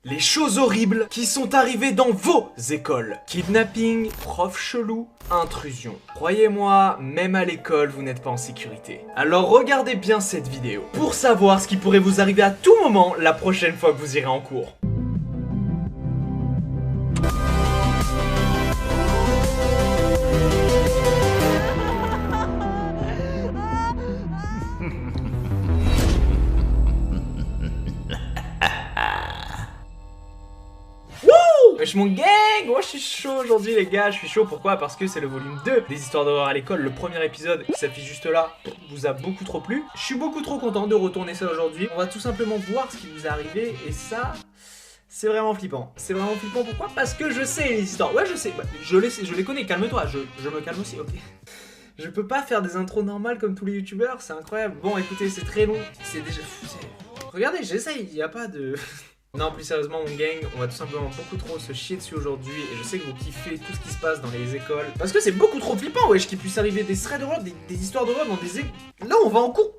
Les choses horribles qui sont arrivées dans vos écoles. Kidnapping, prof chelou, intrusion. Croyez-moi, même à l'école, vous n'êtes pas en sécurité. Alors regardez bien cette vidéo pour savoir ce qui pourrait vous arriver à tout moment la prochaine fois que vous irez en cours. Wesh mon gang, moi je suis chaud aujourd'hui les gars, je suis chaud pourquoi? Parce que c'est le volume 2 des histoires d'horreur à l'école, le premier épisode qui s'affiche juste là, vous a beaucoup trop plu. Je suis beaucoup trop content de retourner ça aujourd'hui, on va tout simplement voir ce qui vous est arrivé et ça... c'est vraiment flippant. C'est vraiment flippant, pourquoi? Parce que je sais les histoires, ouais je sais, je les connais, calme-toi, je me calme aussi, ok. Je peux pas faire des intros normales comme tous les youtubeurs, c'est incroyable. Bon écoutez, c'est très long, c'est déjà... regardez, j'essaye, il n'y a pas de... Non, plus sérieusement mon gang, on va tout simplement beaucoup trop se chier dessus aujourd'hui et je sais que vous kiffez tout ce qui se passe dans les écoles parce que c'est beaucoup trop flippant, wesh, qu'il puisse arriver des threads d'horreur, des histoires d'horreur dans des écoles. Là on va en cours.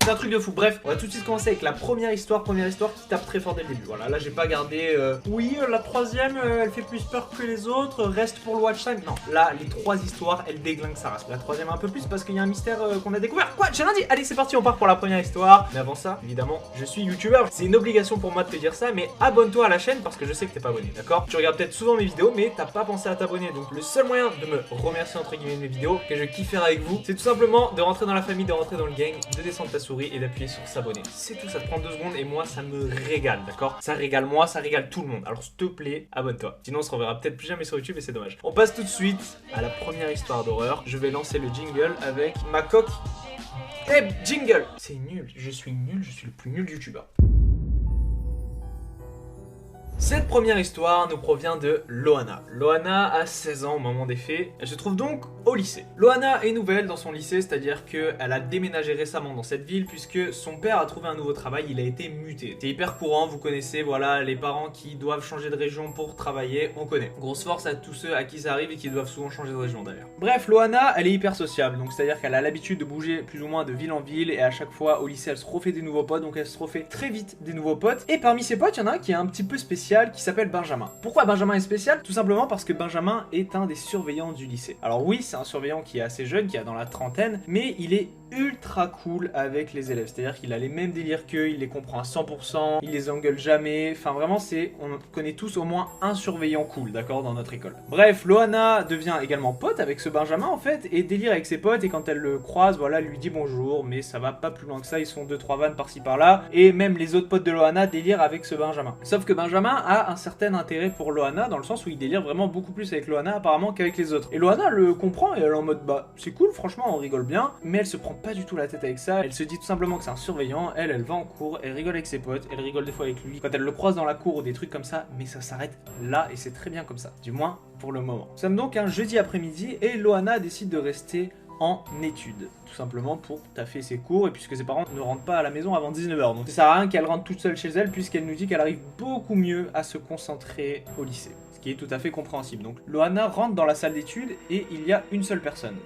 C'est un truc de fou. Bref, on va tout de suite commencer avec la première histoire qui tape très fort dès le début. Voilà, là j'ai pas gardé oui, la troisième elle fait plus peur que les autres, reste pour le watch time. Non, là les trois histoires elles déglinguent sa race. La troisième un peu plus parce qu'il y a un mystère qu'on a découvert. Quoi, j'ai rien dit. Allez, c'est parti, on part pour la première histoire. Mais avant ça, évidemment, je suis youtubeur. C'est une obligation pour moi de te dire ça, mais abonne-toi à la chaîne parce que je sais que t'es pas abonné, d'accord? Tu regardes peut-être souvent mes vidéos, mais t'as pas pensé à t'abonner. Donc le seul moyen de me remercier entre guillemets de mes vidéos, que je kiffe faire avec vous, c'est tout simplement de rentrer dans la famille, de rentrer dans le gang, de descendre ta souris et d'appuyer sur s'abonner. C'est tout, ça te prend 2 secondes et moi ça me régale, d'accord? Ça régale moi, ça régale tout le monde. Alors s'il te plaît, abonne-toi. Sinon on se reverra peut-être plus jamais sur YouTube et c'est dommage. On passe tout de suite à la première histoire d'horreur. Je vais lancer le jingle avec ma coque. Hey, jingle! C'est nul, je suis le plus nul youtubeur. Cette première histoire nous provient de Loana. Loana a 16 ans au moment des faits. Elle se trouve donc au lycée. Loana est nouvelle dans son lycée, c'est-à-dire qu'elle a déménagé récemment dans cette ville puisque son père a trouvé un nouveau travail, il a été muté. C'est hyper courant, vous connaissez, voilà, les parents qui doivent changer de région pour travailler, on connaît. Grosse force à tous ceux à qui ça arrive et qui doivent souvent changer de région d'ailleurs. Bref, Loana, elle est hyper sociable, donc c'est-à-dire qu'elle a l'habitude de bouger plus ou moins de ville en ville et à chaque fois au lycée elle se refait des nouveaux potes, donc elle se refait très vite des nouveaux potes. Et parmi ses potes, il y en a un qui est un petit peu spécial, qui s'appelle Benjamin. Pourquoi Benjamin est spécial? Tout simplement parce que Benjamin est un des surveillants du lycée. Alors oui, c'est un surveillant qui est assez jeune, qui a dans la trentaine, mais il est ultra cool avec les élèves, c'est-à-dire qu'il a les mêmes délires qu'eux, il les comprend à 100%, il les engueule jamais, enfin vraiment on connaît tous au moins un surveillant cool, d'accord, dans notre école. Bref, Loana devient également pote avec ce Benjamin en fait, et délire avec ses potes, et quand elle le croise, voilà, elle lui dit bonjour, mais ça va pas plus loin que ça, ils sont 2-3 vannes par-ci par-là, et même les autres potes de Loana délirent avec ce Benjamin. Sauf que Benjamin a un certain intérêt pour Loana, dans le sens où il délire vraiment beaucoup plus avec Loana apparemment qu'avec les autres. Et Loana le comprend, et elle est en mode bah c'est cool, franchement on rigole bien, mais elle se prend pas du tout la tête avec ça, elle se dit tout simplement que c'est un surveillant, elle va en cours, elle rigole avec ses potes, elle rigole des fois avec lui, quand elle le croise dans la cour ou des trucs comme ça, mais ça s'arrête là et c'est très bien comme ça, du moins pour le moment. Nous sommes donc un jeudi après-midi et Loana décide de rester en études, tout simplement pour taffer ses cours et puisque ses parents ne rentrent pas à la maison avant 19h, donc ça sert à rien qu'elle rentre toute seule chez elle puisqu'elle nous dit qu'elle arrive beaucoup mieux à se concentrer au lycée, ce qui est tout à fait compréhensible. Donc Loana rentre dans la salle d'études et il y a une seule personne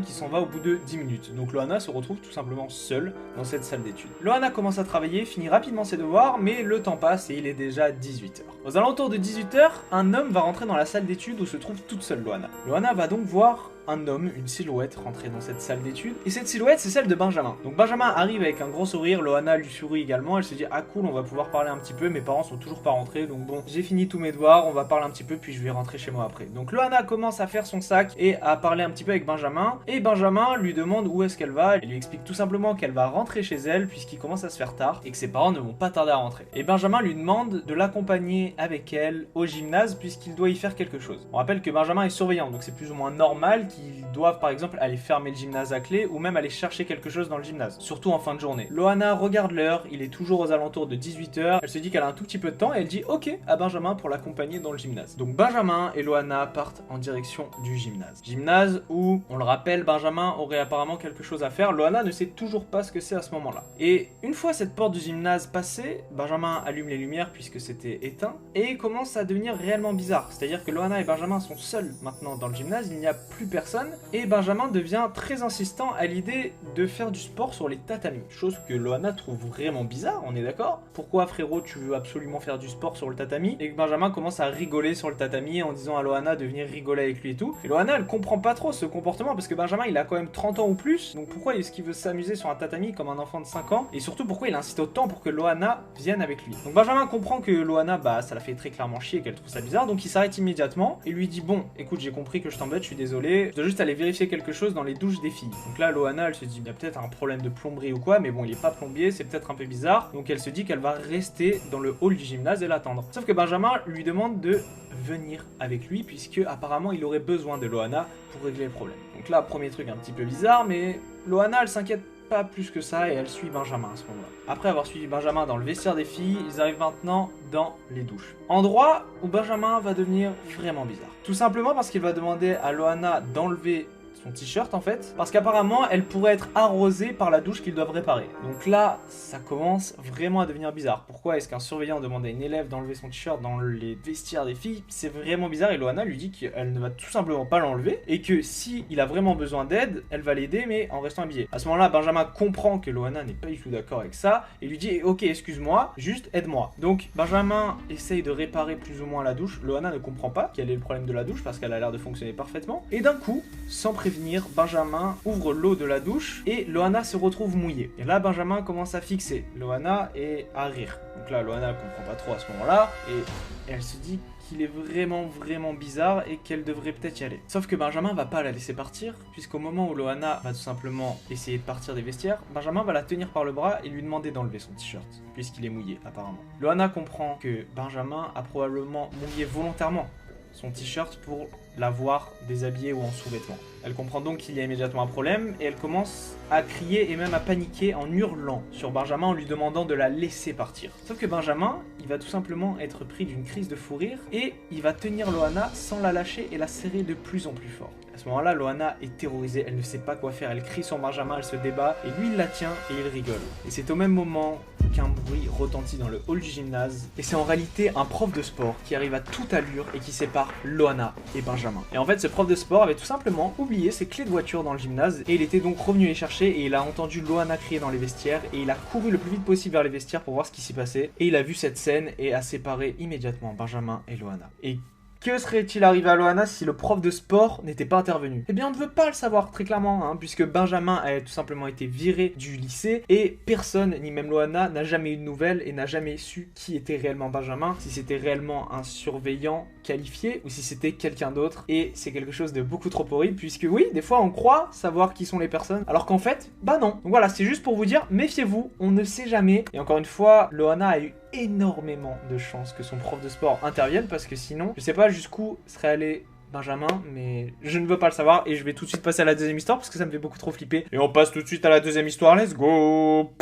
qui s'en va au bout de 10 minutes, donc Loana se retrouve tout simplement seule dans cette salle d'études. Loana commence à travailler, finit rapidement ses devoirs, mais le temps passe et il est déjà 18h. Aux alentours de 18h, un homme va rentrer dans la salle d'études où se trouve toute seule Loana. Loana va donc voir un homme, une silhouette rentrer dans cette salle d'études, et cette silhouette c'est celle de Benjamin. Donc Benjamin arrive avec un gros sourire, Loana lui sourit également, elle se dit ah cool, on va pouvoir parler un petit peu, mes parents sont toujours pas rentrés, donc bon, j'ai fini tous mes devoirs, on va parler un petit peu puis je vais rentrer chez moi après. Donc Loana commence à faire son sac et à parler un petit peu avec Benjamin, et Benjamin lui demande où est-ce qu'elle va, elle lui explique tout simplement qu'elle va rentrer chez elle puisqu'il commence à se faire tard et que ses parents ne vont pas tarder à rentrer. Et Benjamin lui demande de l'accompagner avec elle au gymnase puisqu'il doit y faire quelque chose. On rappelle que Benjamin est surveillant, donc c'est plus ou moins normal qu'ils doivent par exemple aller fermer le gymnase à clé ou même aller chercher quelque chose dans le gymnase, surtout en fin de journée. Loana regarde l'heure, il est toujours aux alentours de 18h, elle se dit qu'elle a un tout petit peu de temps et elle dit ok à Benjamin pour l'accompagner dans le gymnase. Donc Benjamin et Loana partent en direction du gymnase. Gymnase où, on le rappelle, Benjamin aurait apparemment quelque chose à faire, Loana ne sait toujours pas ce que c'est à ce moment-là. Et une fois cette porte du gymnase passée, Benjamin allume les lumières puisque c'était éteint et commence à devenir réellement bizarre, c'est-à-dire que Loana et Benjamin sont seuls maintenant dans le gymnase, il n'y a plus personne. Et Benjamin devient très insistant à a l'idée de faire du sport sur les tatamis, chose que Loana trouve vraiment bizarre, on est d'accord? Pourquoi frérot tu veux absolument faire du sport sur le tatami? Et que Benjamin commence à rigoler sur le tatami en disant à Loana de venir rigoler avec lui et tout. Et Loana elle comprend pas trop ce comportement parce que Benjamin il a quand même 30 ans ou plus, donc pourquoi est-ce qu'il veut s'amuser sur un tatami comme un enfant de 5 ans? Et surtout pourquoi il insiste autant pour que Loana vienne avec lui? Donc Benjamin comprend que Loana bah ça la fait très clairement chier, qu'elle trouve ça bizarre, donc il s'arrête immédiatement et lui dit bon écoute j'ai compris que je t'embête, je suis désolé, je dois juste aller vérifier quelque chose dans les douches des filles. Donc là Loana elle se dit il y a peut-être un problème de plomberie ou quoi, mais bon il est pas plombier, c'est peut-être un peu bizarre, donc elle se dit qu'elle va rester dans le hall du gymnase et l'attendre. Sauf que Benjamin lui demande de venir avec lui puisque apparemment il aurait besoin de Loana pour régler le problème. Donc là premier truc un petit peu bizarre, mais Loana elle s'inquiète pas plus que ça et elle suit Benjamin à ce moment-là. Après avoir suivi Benjamin dans le vestiaire des filles, ils arrivent maintenant dans les douches. Endroit où Benjamin va devenir vraiment bizarre. Tout simplement parce qu'il va demander à Loana d'enlever son t-shirt en fait, parce qu'apparemment elle pourrait être arrosée par la douche qu'ils doivent réparer. Donc là, ça commence vraiment à devenir bizarre. Pourquoi est-ce qu'un surveillant demande à une élève d'enlever son t-shirt dans les vestiaires des filles? C'est vraiment bizarre et Loana lui dit qu'elle ne va tout simplement pas l'enlever et que si il a vraiment besoin d'aide, elle va l'aider mais en restant habillée. À ce moment-là, Benjamin comprend que Loana n'est pas du tout d'accord avec ça et lui dit ok excuse-moi, juste aide-moi. Donc Benjamin essaye de réparer plus ou moins la douche. Loana ne comprend pas quel est le problème de la douche parce qu'elle a l'air de fonctionner parfaitement et d'un coup, sans prévenir, Benjamin ouvre l'eau de la douche et Loana se retrouve mouillée. Et là, Benjamin commence à fixer Loana et à rire. Donc là, Loana ne comprend pas trop à ce moment-là et elle se dit qu'il est vraiment bizarre et qu'elle devrait peut-être y aller. Sauf que Benjamin va pas la laisser partir, puisqu'au moment où Loana va tout simplement essayer de partir des vestiaires, Benjamin va la tenir par le bras et lui demander d'enlever son t-shirt, puisqu'il est mouillé apparemment. Loana comprend que Benjamin a probablement mouillé volontairement son t-shirt pour la voir déshabillée ou en sous-vêtements. Elle comprend donc qu'il y a immédiatement un problème et elle commence à crier et même à paniquer en hurlant sur Benjamin en lui demandant de la laisser partir. Sauf que Benjamin, il va tout simplement être pris d'une crise de fou rire et il va tenir Loana sans la lâcher et la serrer de plus en plus fort. À ce moment-là, Loana est terrorisée, elle ne sait pas quoi faire, elle crie sur Benjamin, elle se débat et lui il la tient et il rigole. Et c'est au même moment qu'un bruit retentit dans le hall du gymnase et c'est en réalité un prof de sport qui arrive à toute allure et qui sépare Loana et Benjamin. Et en fait ce prof de sport avait tout simplement oublié ses clés de voiture dans le gymnase et il était donc revenu les chercher et il a entendu Loana crier dans les vestiaires et il a couru le plus vite possible vers les vestiaires pour voir ce qui s'y passait et il a vu cette scène et a séparé immédiatement Benjamin et Loana. Et que serait-il arrivé à Loana si le prof de sport n'était pas intervenu? Eh bien, on ne veut pas le savoir très clairement, puisque Benjamin a tout simplement été viré du lycée et personne, ni même Loana, n'a jamais eu de nouvelles et n'a jamais su qui était réellement Benjamin, si c'était réellement un surveillant qualifié ou si c'était quelqu'un d'autre. Et c'est quelque chose de beaucoup trop horrible, puisque oui, des fois on croit savoir qui sont les personnes, alors qu'en fait, bah non. Donc voilà, c'est juste pour vous dire, méfiez-vous, on ne sait jamais. Et encore une fois, Loana a eu énormément de chances que son prof de sport intervienne parce que sinon, je sais pas jusqu'où serait allé Benjamin, mais je ne veux pas le savoir et je vais tout de suite passer à la deuxième histoire parce que ça me fait beaucoup trop flipper. Et on passe tout de suite à la deuxième histoire, let's go.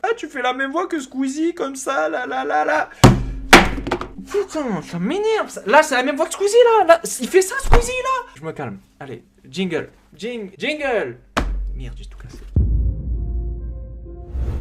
Ah, tu fais la même voix que Squeezie comme ça, là. Putain, ça m'énerve ça. Là, c'est la même voix que Squeezie là. Il fait ça Squeezie là. Je me calme. Allez, jingle. Jingle. Merde, j'ai tout cassé.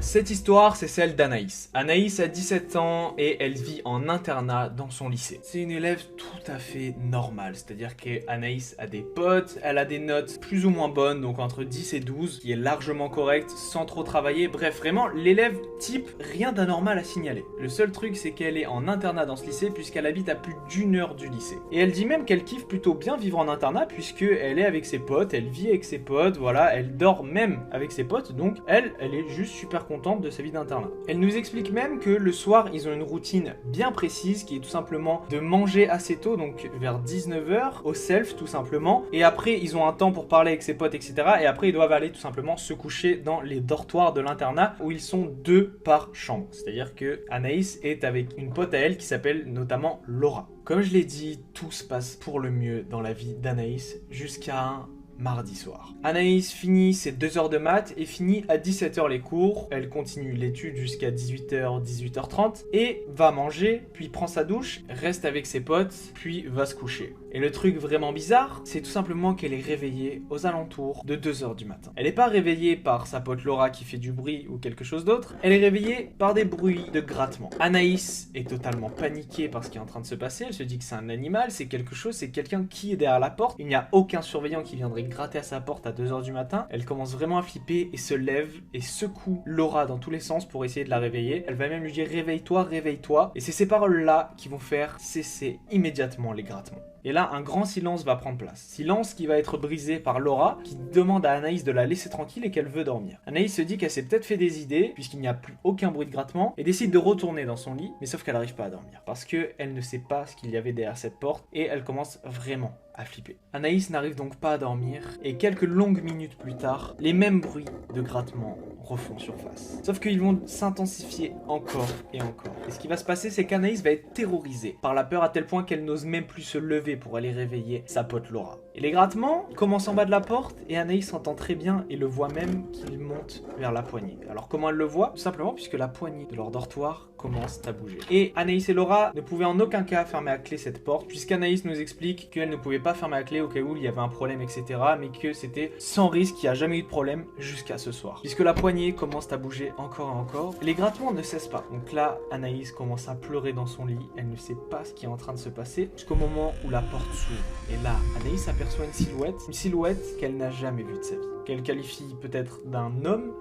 Cette histoire, c'est celle d'Anaïs. Anaïs a 17 ans et elle vit en internat dans son lycée. C'est une élève tout à fait normale, c'est-à-dire qu'Anaïs a des potes, elle a des notes plus ou moins bonnes, donc entre 10 et 12, qui est largement correcte, sans trop travailler. Bref, vraiment, l'élève type, rien d'anormal à signaler. Le seul truc, c'est qu'elle est en internat dans ce lycée puisqu'elle habite à plus d'1 heure du lycée. Et elle dit même qu'elle kiffe plutôt bien vivre en internat puisqu'elle est avec ses potes, elle vit avec ses potes, voilà, elle dort même avec ses potes, donc elle est juste super contente de sa vie d'internat. Elle nous explique même que le soir, ils ont une routine bien précise qui est tout simplement de manger assez tôt, donc vers 19 h au self tout simplement, et après ils ont un temps pour parler avec ses potes, etc. Et après ils doivent aller tout simplement se coucher dans les dortoirs de l'internat où ils sont 2 par chambre. C'est-à-dire que Anaïs est avec une pote à elle qui s'appelle notamment Laura. Comme je l'ai dit, tout se passe pour le mieux dans la vie d'Anaïs jusqu'à un mardi soir. Anaïs finit ses 2 heures de maths et finit à 17 h les cours. Elle continue l'étude jusqu'à 18 h, 18 h 30 et va manger, puis prend sa douche, reste avec ses potes, puis va se coucher. Et le truc vraiment bizarre, c'est tout simplement qu'elle est réveillée aux alentours de 2 h du matin. Elle n'est pas réveillée par sa pote Laura qui fait du bruit ou quelque chose d'autre, elle est réveillée par des bruits de grattement. Anaïs est totalement paniquée par ce qui est en train de se passer, elle se dit que c'est un animal, c'est quelque chose, c'est quelqu'un qui est derrière la porte, il n'y a aucun surveillant qui viendrait gratter à sa porte à 2 h du matin, elle commence vraiment à flipper et se lève et secoue Laura dans tous les sens pour essayer de la réveiller. Elle va même lui dire réveille-toi, réveille-toi. Et c'est ces paroles-là qui vont faire cesser immédiatement les grattements. Et là, un grand silence va prendre place. Silence qui va être brisé par Laura, qui demande à Anaïs de la laisser tranquille et qu'elle veut dormir. Anaïs se dit qu'elle s'est peut-être fait des idées, puisqu'il n'y a plus aucun bruit de grattement, et décide de retourner dans son lit, mais sauf qu'elle n'arrive pas à dormir. Parce qu'elle ne sait pas ce qu'il y avait derrière cette porte, et elle commence vraiment à flipper. Anaïs n'arrive donc pas à dormir, et quelques longues minutes plus tard, les mêmes bruits de grattement refont surface. Sauf qu'ils vont s'intensifier encore et encore. Et ce qui va se passer, c'est qu'Anaïs va être terrorisée par la peur à tel point qu'elle n'ose même plus se lever pour aller réveiller sa pote Laura. Et les grattements commencent en bas de la porte, et Anaïs entend très bien et le voit même qu'il monte vers la poignée. Alors comment elle le voit? Tout simplement puisque la poignée de leur dortoir commence à bouger. Et Anaïs et Laura ne pouvaient en aucun cas fermer à clé cette porte, puisqu'Anaïs nous explique qu'elle ne pouvait pas fermer à clé au cas où il y avait un problème, etc. Mais que c'était sans risque, il n'y a jamais eu de problème jusqu'à ce soir. Puisque la poignée commence à bouger encore et encore, les grattements ne cessent pas. Donc là, Anaïs commence à pleurer dans son lit, elle ne sait pas ce qui est en train de se passer, jusqu'au moment où la porte s'ouvre. Et là, Anaïs aperçoit une silhouette qu'elle n'a jamais vue de sa vie, qu'elle qualifie peut-être d'un homme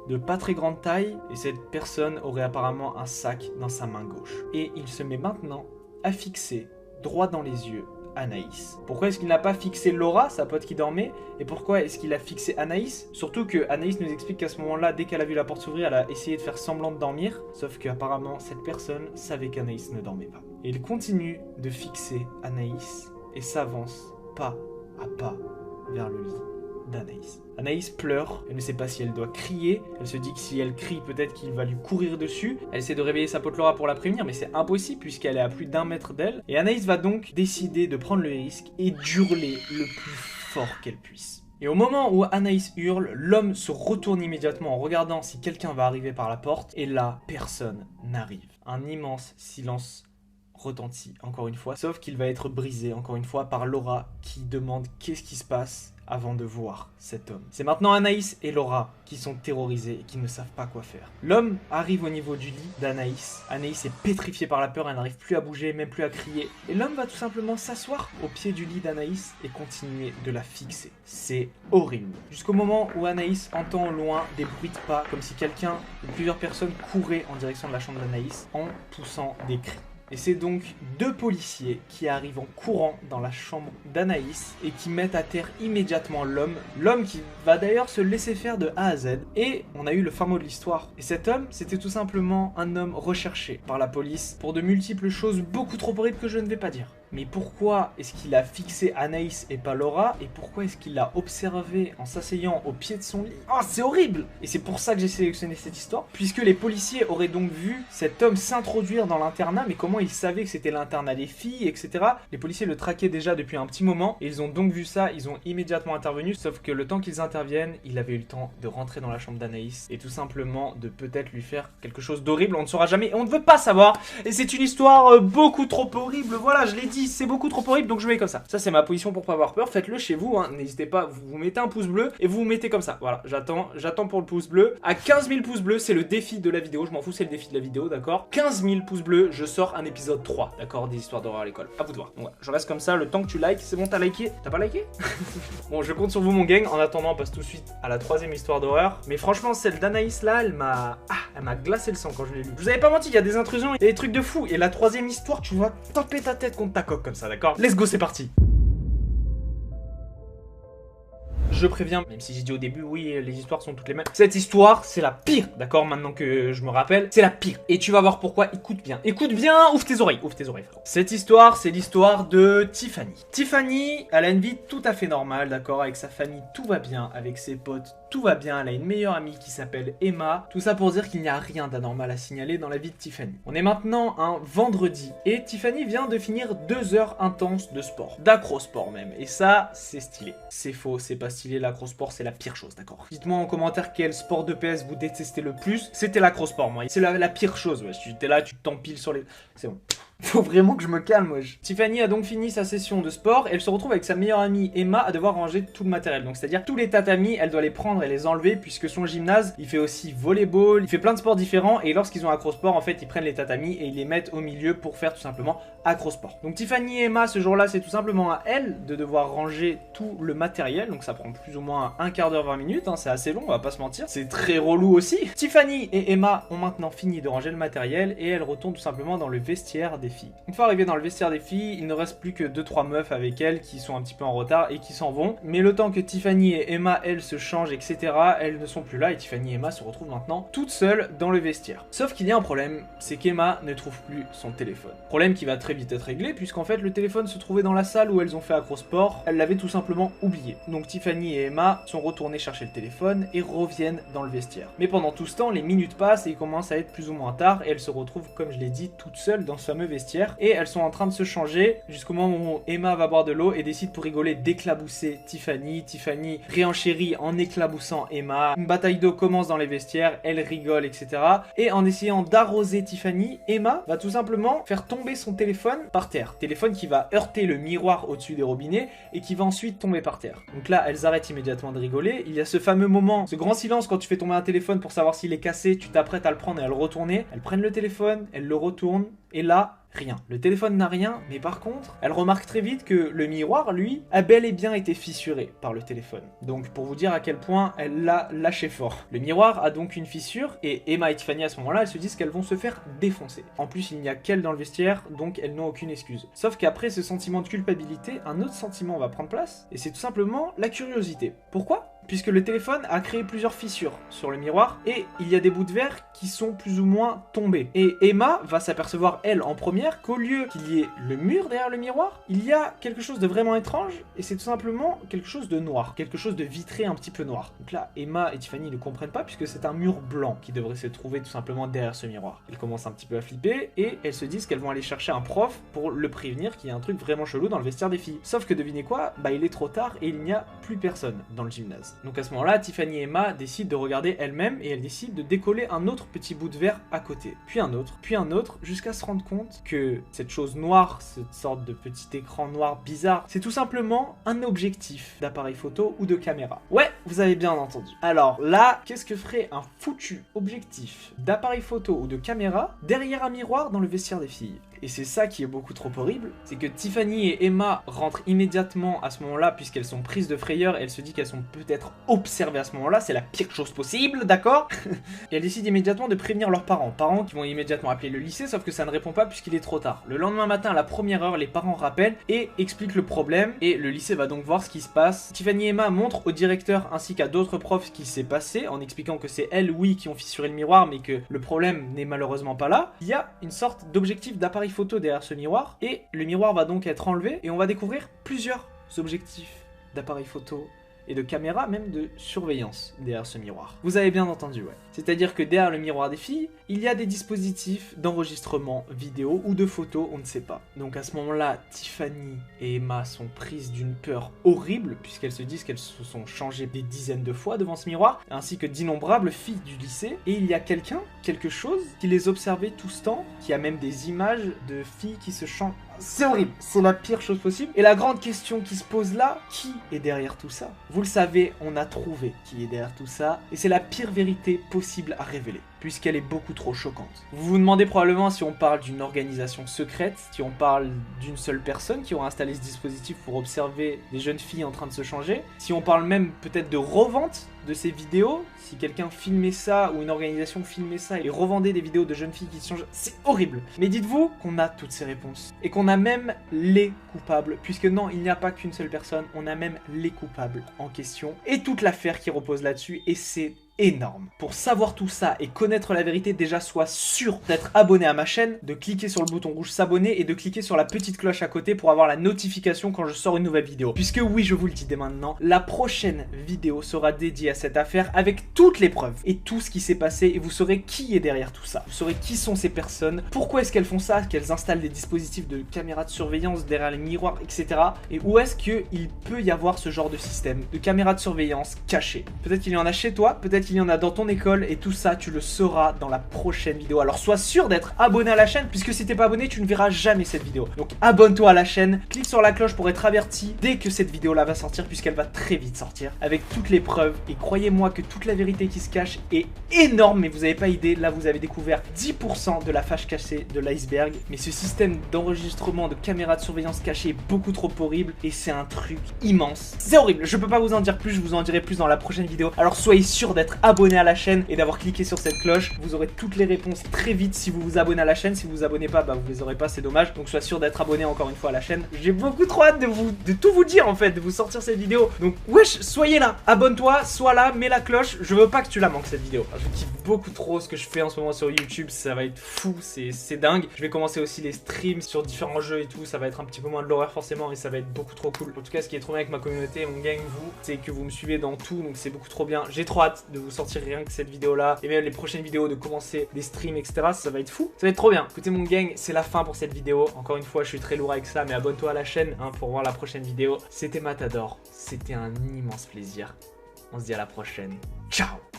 de pas très grande taille, et cette personne aurait apparemment un sac dans sa main gauche. Et il se met maintenant à fixer droit dans les yeux Anaïs. Pourquoi est-ce qu'il n'a pas fixé Laura, sa pote qui dormait, et pourquoi est-ce qu'il a fixé Anaïs? Surtout que Anaïs nous explique qu'à ce moment-là, dès qu'elle a vu la porte s'ouvrir, elle a essayé de faire semblant de dormir, sauf qu'apparemment cette personne savait qu'Anaïs ne dormait pas. Et il continue de fixer Anaïs et s'avance pas à pas vers le lit d'Anaïs. Anaïs pleure, elle ne sait pas si elle doit crier, elle se dit que si elle crie, peut-être qu'il va lui courir dessus. Elle essaie de réveiller sa pote Laura pour la prévenir, mais c'est impossible puisqu'elle est à plus d'1 mètre d'elle. Et Anaïs va donc décider de prendre le risque et d'hurler le plus fort qu'elle puisse. Et au moment où Anaïs hurle, l'homme se retourne immédiatement en regardant si quelqu'un va arriver par la porte, et là, personne n'arrive. Un immense silence retentit encore une fois, sauf qu'il va être brisé encore une fois par Laura qui demande qu'est-ce qui se passe avant de voir cet homme. C'est maintenant Anaïs et Laura qui sont terrorisés et qui ne savent pas quoi faire. L'homme arrive au niveau du lit d'Anaïs. Anaïs est pétrifiée par la peur, elle n'arrive plus à bouger, même plus à crier. Et l'homme va tout simplement s'asseoir au pied du lit d'Anaïs et continuer de la fixer. C'est horrible. Jusqu'au moment où Anaïs entend au loin des bruits de pas, comme si quelqu'un ou plusieurs personnes couraient en direction de la chambre d'Anaïs en poussant des cris. Et c'est donc 2 policiers qui arrivent en courant dans la chambre d'Anaïs et qui mettent à terre immédiatement l'homme. L'homme qui va d'ailleurs se laisser faire de A à Z. Et on a eu le fin mot de l'histoire. Et cet homme, c'était tout simplement un homme recherché par la police pour de multiples choses beaucoup trop horribles que je ne vais pas dire. Mais pourquoi est-ce qu'il a fixé Anaïs et pas Laura? Et pourquoi est-ce qu'il l'a observé en s'asseyant au pied de son lit? Oh, c'est horrible! Et c'est pour ça que j'ai sélectionné cette histoire, puisque les policiers auraient donc vu cet homme s'introduire dans l'internat, mais comment ils savaient que c'était l'internat des filles, etc. Les policiers le traquaient déjà depuis un petit moment, et ils ont donc vu ça, ils ont immédiatement intervenu, sauf que le temps qu'ils interviennent, il avait eu le temps de rentrer dans la chambre d'Anaïs, et tout simplement de peut-être lui faire quelque chose d'horrible, on ne saura jamais, et on ne veut pas savoir, et c'est une histoire beaucoup trop horrible, voilà, je l'ai dit, c'est beaucoup trop horrible, donc je vais comme ça. Ça, c'est ma position pour pas avoir peur. Faites-le chez vous, hein. N'hésitez pas, vous mettez un pouce bleu et vous vous mettez comme ça. Voilà, j'attends pour le pouce bleu. À 15 000 pouces bleus, c'est le défi de la vidéo. Je m'en fous, c'est le défi de la vidéo, d'accord? 15 000 pouces bleus, je sors un épisode 3, d'accord? Des histoires d'horreur à l'école. À vous de voir. Donc, voilà, je reste comme ça le temps que tu likes. C'est bon, t'as liké? T'as pas liké? Bon, je compte sur vous, mon gang. En attendant, on passe tout de suite à la 3e histoire d'horreur. Mais franchement, celle d'Anaïs là, elle m'a glacé le sang quand je l'ai lu. Je vous avais pas menti, il y a des intrusions, il y a des trucs de fou. Et la 3e histoire, tu vas taper ta tête contre ta coque comme ça, d'accord? Let's go, c'est parti. Je préviens, même si j'ai dit au début, oui, les histoires sont toutes les mêmes. Cette histoire, c'est la pire, d'accord? Maintenant que je me rappelle, c'est la pire. Et tu vas voir pourquoi. Écoute bien, ouvre tes oreilles, frérot. Cette histoire, c'est l'histoire de Tiffany. Tiffany, elle a une vie tout à fait normale, d'accord? Avec sa famille, tout va bien. Avec ses potes, tout va bien. Elle a une meilleure amie qui s'appelle Emma. Tout ça pour dire qu'il n'y a rien d'anormal à signaler dans la vie de Tiffany. On est maintenant un vendredi et Tiffany vient de finir 2 heures intenses de sport. D'acro-sport même. Et ça, c'est stylé. C'est faux, c'est pas stylé. L'acro-sport, c'est la pire chose, d'accord? Dites-moi en commentaire quel sport de PS vous détestez le plus. C'était l'acro-sport, moi. C'est la pire chose, ouais. Tu t'es là, tu t'empiles sur les... C'est bon. Faut vraiment que je me calme, wesh. Tiffany a donc fini sa session de sport et elle se retrouve avec sa meilleure amie Emma à devoir ranger tout le matériel. Donc c'est-à-dire tous les tatamis, elle doit les prendre et les enlever puisque son gymnase, il fait aussi volleyball, il fait plein de sports différents et lorsqu'ils ont acrosport, en fait, ils prennent les tatamis et ils les mettent au milieu pour faire tout simplement acrosport. Donc Tiffany et Emma, ce jour-là, c'est tout simplement à elle de devoir ranger tout le matériel. Donc ça prend plus ou moins un quart d'heure, 20 minutes, hein, c'est assez long, on va pas se mentir. C'est très relou aussi. Tiffany et Emma ont maintenant fini de ranger le matériel et elles retournent tout simplement dans le vestiaire des filles. Une fois arrivées dans le vestiaire des filles, il ne reste plus que 2-3 meufs avec elles qui sont un petit peu en retard et qui s'en vont. Mais le temps que Tiffany et Emma, elles, se changent, etc., elles ne sont plus là et Tiffany et Emma se retrouvent maintenant toutes seules dans le vestiaire. Sauf qu'il y a un problème, c'est qu'Emma ne trouve plus son téléphone. Problème qui va très vite être réglé puisqu'en fait le téléphone se trouvait dans la salle où elles ont fait acrosport, elle l'avait tout simplement oublié. Donc Tiffany et Emma sont retournées chercher le téléphone et reviennent dans le vestiaire. Mais pendant tout ce temps, les minutes passent et il commence à être plus ou moins tard et elles se retrouvent, comme je l'ai dit, toutes seules dans ce fameux vestiaire et elles sont en train de se changer jusqu'au moment où Emma va boire de l'eau et décide pour rigoler d'éclabousser Tiffany. Tiffany réenchérit en éclaboussant Emma. Une bataille d'eau commence dans les vestiaires, elle rigole, etc. Et en essayant d'arroser Tiffany, Emma va tout simplement faire tomber son téléphone par terre. Téléphone qui va heurter le miroir au-dessus des robinets et qui va ensuite tomber par terre. Donc là, elles arrêtent immédiatement de rigoler. Il y a ce fameux moment, ce grand silence quand tu fais tomber un téléphone pour savoir s'il est cassé, tu t'apprêtes à le prendre et à le retourner. Elles prennent le téléphone, elles le retournent et là, rien. Le téléphone n'a rien, mais par contre, elle remarque très vite que le miroir, lui, a bel et bien été fissuré par le téléphone. Donc pour vous dire à quel point elle l'a lâché fort. Le miroir a donc une fissure et Emma et Tiffany à ce moment-là, elles se disent qu'elles vont se faire défoncer. En plus, il n'y a qu'elles dans le vestiaire, donc elles n'ont aucune excuse. Sauf qu'après ce sentiment de culpabilité, un autre sentiment va prendre place et c'est tout simplement la curiosité. Pourquoi ? Puisque le téléphone a créé plusieurs fissures sur le miroir et il y a des bouts de verre qui sont plus ou moins tombés. Et Emma va s'apercevoir, elle, en première, qu'au lieu qu'il y ait le mur derrière le miroir, il y a quelque chose de vraiment étrange et c'est tout simplement quelque chose de noir, quelque chose de vitré un petit peu noir. Donc là, Emma et Tiffany ne comprennent pas puisque c'est un mur blanc qui devrait se trouver tout simplement derrière ce miroir. Elles commencent un petit peu à flipper et elles se disent qu'elles vont aller chercher un prof pour le prévenir qu'il y a un truc vraiment chelou dans le vestiaire des filles. Sauf que devinez quoi ? Bah il est trop tard et il n'y a plus personne dans le gymnase. Donc à ce moment-là, Tiffany et Emma décident de regarder elles-mêmes et elles décident de décoller un autre petit bout de verre à côté. Puis un autre, jusqu'à se rendre compte que cette chose noire, cette sorte de petit écran noir bizarre, c'est tout simplement un objectif d'appareil photo ou de caméra. Ouais, vous avez bien entendu. Alors là, qu'est-ce que ferait un foutu objectif d'appareil photo ou de caméra derrière un miroir dans le vestiaire des filles ? Et c'est ça qui est beaucoup trop horrible, c'est que Tiffany et Emma rentrent immédiatement à ce moment-là puisqu'elles sont prises de frayeur et elles se disent qu'elles sont peut-être observées à ce moment-là, c'est la pire chose possible, d'accord? Et elles décident immédiatement de prévenir leurs parents qui vont immédiatement appeler le lycée, sauf que ça ne répond pas puisqu'il est trop tard. Le lendemain matin à la première heure, les parents rappellent et expliquent le problème et le lycée va donc voir ce qui se passe. Tiffany et Emma montrent au directeur ainsi qu'à d'autres profs ce qui s'est passé en expliquant que c'est elles, oui, qui ont fissuré le miroir mais que le problème n'est malheureusement pas là. Il y a une sorte d'objectif d'appareil photo derrière ce miroir et le miroir va donc être enlevé et on va découvrir plusieurs objectifs d'appareil photo et de caméra, même de surveillance derrière ce miroir. Vous avez bien entendu, ouais. C'est-à-dire que derrière le miroir des filles, il y a des dispositifs d'enregistrement vidéo ou de photos, on ne sait pas. Donc à ce moment-là, Tiffany et Emma sont prises d'une peur horrible, puisqu'elles se disent qu'elles se sont changées des dizaines de fois devant ce miroir, ainsi que d'innombrables filles du lycée. Et il y a quelque chose, qui les observait tout ce temps, qui a même des images de filles qui se changent. C'est horrible, c'est la pire chose possible. Et la grande question qui se pose là, qui est derrière tout ça? Vous le savez, on a trouvé qui est derrière tout ça, et c'est la pire vérité possible à révéler, puisqu'elle est beaucoup trop choquante. Vous vous demandez probablement si on parle d'une organisation secrète, si on parle d'une seule personne qui aura installé ce dispositif pour observer des jeunes filles en train de se changer, si on parle même peut-être de revente de ces vidéos, si quelqu'un filmait ça ou une organisation filmait ça et revendait des vidéos de jeunes filles qui se changent, c'est horrible. Mais dites-vous qu'on a toutes ces réponses et qu'on a même les coupables, puisque non, il n'y a pas qu'une seule personne, on a même les coupables en question et toute l'affaire qui repose là-dessus et c'est énorme. Pour savoir tout ça et connaître la vérité, déjà sois sûr d'être abonné à ma chaîne, de cliquer sur le bouton rouge s'abonner et de cliquer sur la petite cloche à côté pour avoir la notification quand je sors une nouvelle vidéo. Puisque oui, je vous le dis dès maintenant, la prochaine vidéo sera dédiée à cette affaire avec toutes les preuves et tout ce qui s'est passé et vous saurez qui est derrière tout ça. Vous saurez qui sont ces personnes, pourquoi est-ce qu'elles font ça, qu'elles installent des dispositifs de caméras de surveillance derrière les miroirs, etc. Et où est-ce qu'il peut y avoir ce genre de système de caméras de surveillance cachées. Peut-être qu'il y en a chez toi, peut-être qu'il qu'il y en a dans ton école et tout ça, tu le sauras dans la prochaine vidéo. Alors sois sûr d'être abonné à la chaîne, puisque si t'es pas abonné, tu ne verras jamais cette vidéo. Donc abonne-toi à la chaîne, clique sur la cloche pour être averti dès que cette vidéo-là va sortir, puisqu'elle va très vite sortir, avec toutes les preuves. Et croyez-moi que toute la vérité qui se cache est énorme, mais vous n'avez pas idée. Là, vous avez découvert 10% de la face cachée de l'iceberg. Mais ce système d'enregistrement, de caméra de surveillance cachée est beaucoup trop horrible, et c'est un truc immense. C'est horrible, je peux pas vous en dire plus, je vous en dirai plus dans la prochaine vidéo. Alors soyez sûr d'être abonné à la chaîne et d'avoir cliqué sur cette cloche. Vous aurez toutes les réponses très vite si vous vous abonnez à la chaîne. Si vous vous abonnez pas, bah vous les aurez pas, c'est dommage. Donc sois sûr d'être abonné encore une fois à la chaîne. J'ai beaucoup trop hâte de tout vous dire en fait, de vous sortir cette vidéo. Donc wesh, soyez là, abonne-toi, sois là, mets la cloche. Je veux pas que tu la manques cette vidéo. Je kiffe beaucoup trop ce que je fais en ce moment sur YouTube, ça va être fou, c'est dingue. Je vais commencer aussi les streams sur différents jeux et tout, ça va être un petit peu moins de l'horreur forcément, et ça va être beaucoup trop cool. En tout cas, ce qui est trop bien avec ma communauté, mon gang, vous, c'est que vous me suivez dans tout, donc c'est beaucoup trop bien. J'ai trop hâte de vous sortir rien que cette vidéo là, et même les prochaines vidéos, de commencer des streams, etc. Ça va être fou, ça va être trop bien. Écoutez mon gang, c'est la fin pour cette vidéo. Encore une fois, je suis très lourd avec ça, mais abonne-toi à la chaîne hein, pour voir la prochaine vidéo. C'était Matador, c'était un immense plaisir. On se dit à la prochaine. Ciao.